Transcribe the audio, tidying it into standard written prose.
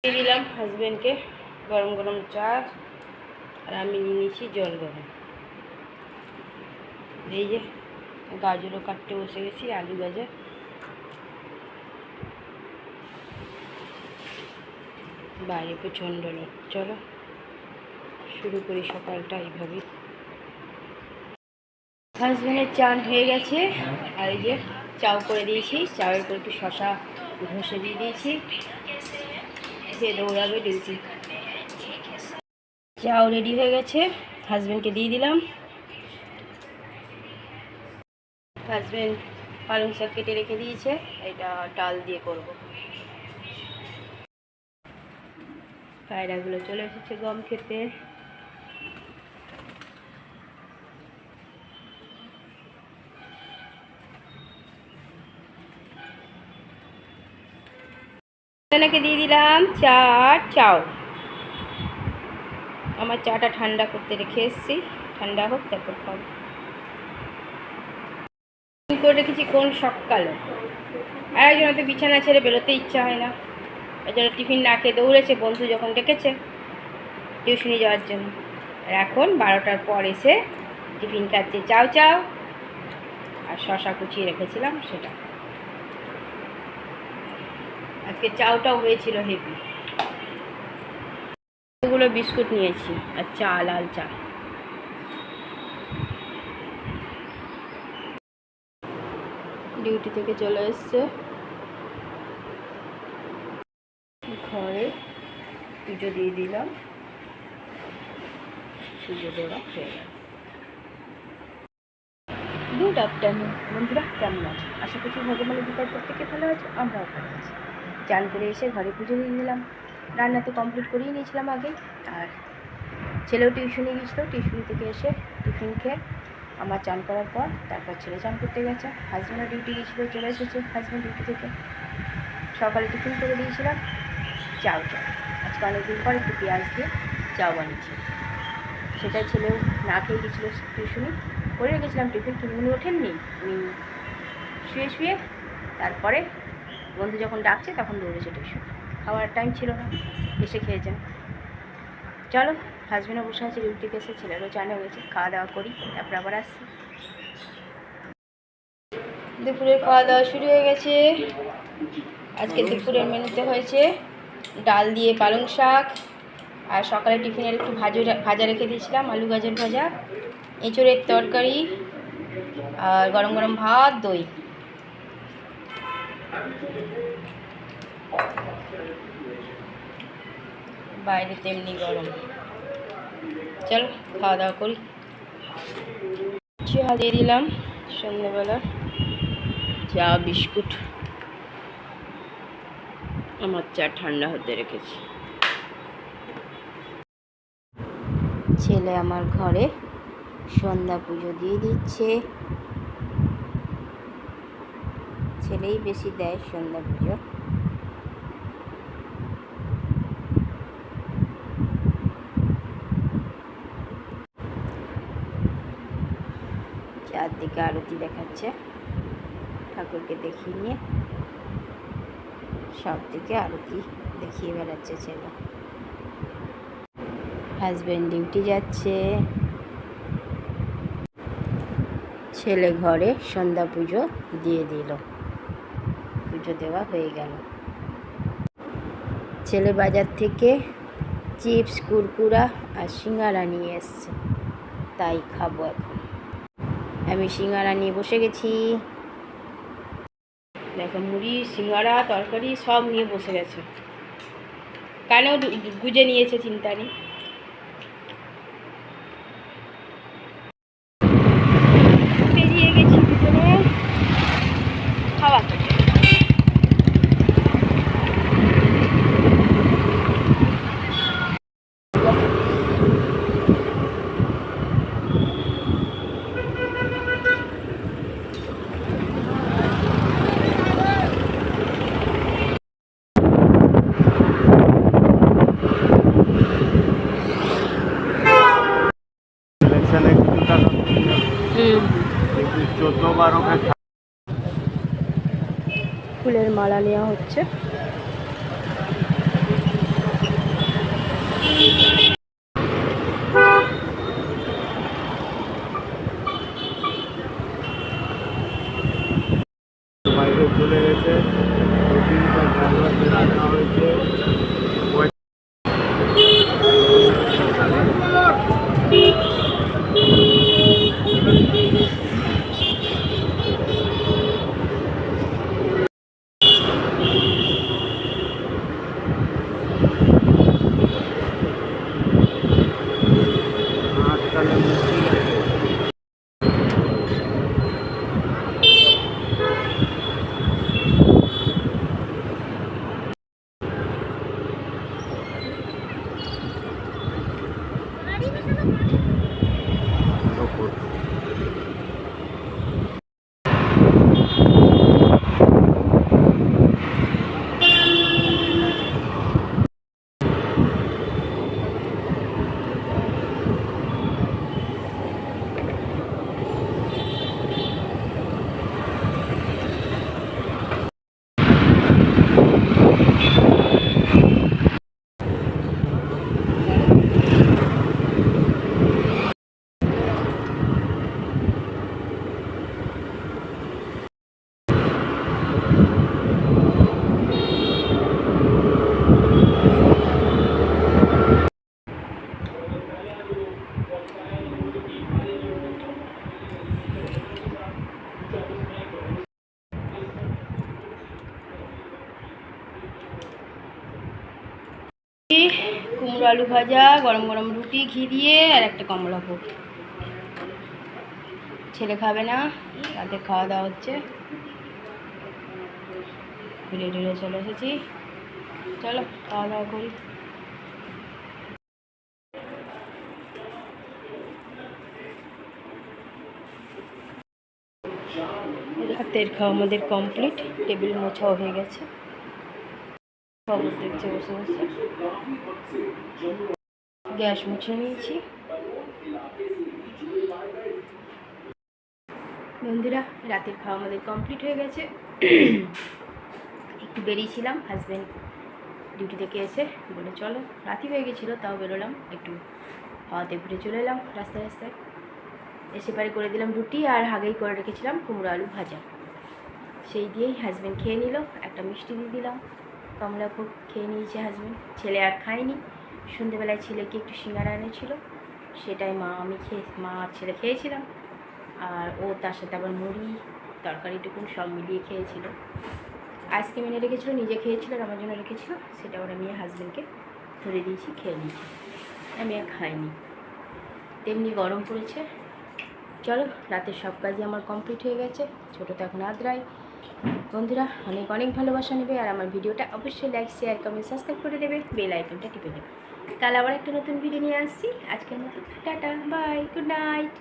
দিয়ে দিলাম হাজব্যান্ডকে গরম গরম চা, আর আমি নিয়ে নিয়েছি জল গরম। এই যে গাজরও কাটতে বসে গেছি, আলু গাজর। বাইরে প্রচণ্ড লোক। চলো শুরু করি সকালটা এইভাবেই। হাজব্যান্ডের চান হয়ে গেছে, আর এই যে চাও করে দিয়েছি। চায়ের উপর একটু শশা ঘষে দিয়ে দিয়েছি, সে দৌড়াবে ডিউটি। চাও রেডি হয়ে গেছে, হাজব্যান্ডকে দিয়ে দিলাম। হাজব্যান্ড পালং শাক কেটে রেখে দিয়েছে, এটা ডাল দিয়ে করব। পায়রাগুলো চলে এসেছে গম খেতে। এনাকে দিয়ে দিলাম চা আর চাও। আমার চাটা ঠান্ডা করতে রেখে এসেছি, ঠান্ডা হোক তারপর খাবো। করে রেখেছি কোন সকালে, আর একজন হয়তো বিছানা ছেড়ে বেরোতে ইচ্ছা হয় না, ওই জন্য টিফিন না খেয়ে দৌড়েছে বন্ধু যখন ডেকেছে টিউশনি যাওয়ার জন্য। আর এখন 12টার পর এসে টিফিন খাচ্ছে চাও চাও আর শশা কুচিয়ে রেখেছিলাম সেটা। আজকে চাউটাও হয়েছিল হেভি। এগুলো বিস্কুট নিয়েছি আর চা, লাল চা। ডিউটি থেকে চলে এসছে, ঘরে পুজো দিয়ে দিলাম, পুজো দেওয়া হয়ে গেল। গুড আফটারনুন বন্ধুরা, কেমন আছে? আশা করছি ভগবানের কৃপায় প্রত্যেকে ভালো আছে, আমরাও ভালো আছি। চান করে এসে ঘরে পুজো দিয়ে দিলাম, রান্না তো কমপ্লিট করেই নিয়েছিলাম আগে। আর ছেলেও টিউশনে গিয়েছিলো, টিউশনি থেকে এসে টিফিন খেয়ে আমার চান করার পর তারপর ছেলে চান করতে গেছে। হাজব্যান্ডও ডিউটি গিয়েছিলো, চলে এসেছে হাজব্যান্ড ডিউটি থেকে। সকালে টিফিন করে দিয়েছিলাম চাও চাও। আজকে অনেকদিন পর একটু পেঁয়াজ দিয়ে চাও বানিয়েছি, সেটা ছেলেও না খেয়ে গেছিলো টিউশনি। করে রেখেছিলাম টিফিন, কিন্তু উনি ওঠেননি, উনি শুয়ে শুয়ে তারপরে বন্ধু যখন ডাকছে তখন দৌড়েছে টিউশন। খাওয়ার টাইম ছিল না, এসে খেয়েছেন। চলো, হাজব্যান্ডও বসে আছে ডিউটি এসে, ছেলেরও চানে হয়েছে, খাওয়া দাওয়া করি তারপর আবার আসছি। দুপুরের খাওয়া দাওয়া শুরু হয়ে গেছে। আজকে দুপুরের মেনুতে হয়েছে ডাল দিয়ে পালং শাক, আর সকালে টিফিনের একটু ভাজা রেখে দিয়েছিলাম, আলু গাজর ভাজা, এঁচড়ের তরকারি, আর গরম গরম ভাত, দই। বাইরে তেমনি গরম। চলো খাওয়া দাওয়া করি। চা দিয়ে দিলাম সন্ধ্যেবেলা, চা বিস্কুট। আমার চা ঠান্ডা হতে রেখেছি। ছেলে আমার ঘরে সন্ধ্যা পুজো দিয়ে দিচ্ছে, ছেলেই বেশি দেয় সন্ধ্যা পুজো। চারদিকে আরতি দেখাচ্ছে, ঠাকুরকে দেখিয়ে নিয়ে সব দিকে আরতি দেখিয়ে বেড়াচ্ছে ছেলে। হাজব্যান্ড ডিউটি যাচ্ছে, ছেলে ঘরে সন্ধ্যা পুজো দিয়ে দিল, পুজো দেওয়া হয়ে গেল। ছেলে বাজার থেকে চিপস, কুরকুরা আর সিঙ্গারা নিয়ে এসছে, তাই খাবো এখন। আমি সিঙ্গারা নিয়ে বসে গেছি, দেখো মুড়ি সিঙ্গারা তরকারি সব নিয়ে বসে গেছে। কেন গুজে নিয়েছে চিন্তা নেই। বেরিয়ে গেছি ভিতরে খাওয়া করতে। ফুলের মালা নেওয়া হচ্ছে। কুমড়ো আলু ভাজা, গরম গরম রুটি ঘি দিয়ে, আর একটা কমলাভোগ। ছেলে খাবে না, রাতে খাওয়া দাওয়া হচ্ছে। ঘুরে টুরে চলে এসেছি, চলো খাওয়া দাওয়া করি। রাতের খাওয়া আমাদের কমপ্লিট, টেবিল মোছাও হয়ে গেছে। খবর দেখছে বসে বসে, গ্যাস মুছে নিয়েছি। বন্ধুরা, রাতের খাওয়া আমাদের কমপ্লিট হয়ে গেছে। একটু বেরিয়েছিলাম, হাজব্যান্ড ডিউটি থেকে এসে বলে চলো, রাতি হয়ে গেছিলো তাও বেরোলাম, একটু হাওয়াতে ঘুরে চলে এলাম রাস্তায় রাস্তায়। এসে পারে করে দিলাম রুটি, আর আগেই করে রেখেছিলাম কুমড়ো আলু ভাজা, সেই দিয়েই হাজব্যান্ড খেয়ে নিল। একটা মিষ্টি দিয়ে দিলাম, কমলাভোগ খেয়ে নিয়েছে হাজব্যান্ড। ছেলে আর খায়নি। সন্ধ্যেবেলায় ছেলেকে একটু সিঙ্গারা এনেছিল, সেটাই মা আর ছেলে খেয়েছিলাম। আর ও তার সাথে আবার মুড়ি তরকারিটুকুন সব মিলিয়ে খেয়েছিল। আইসক্রিম এনে রেখেছিলো, নিজে খেয়েছিল আর আমার জন্য রেখেছিল, সেটা ওরা নিয়ে হাজব্যান্ডকে ধরে দিয়েছি, খেয়ে নিয়েছি। আমি আর খাইনি, তেমনি গরম পড়েছে। চলো, রাতের সব কাজই আমার কমপ্লিট হয়ে গেছে, ছোটো তো এখন আদ্রাই। বন্ধুরা, অনেক অনেক ভালোবাসা নেবে, আর আমার ভিডিওটা অবশ্যই লাইক শেয়ার কমেন্ট সাবস্ক্রাইব করে দেবে, বেল আইকনটা টিপে দেবে। কাল আবার একটা নতুন ভিডিও নিয়ে আসছি। আজকের মতো টাটা, বাই, গুড নাইট।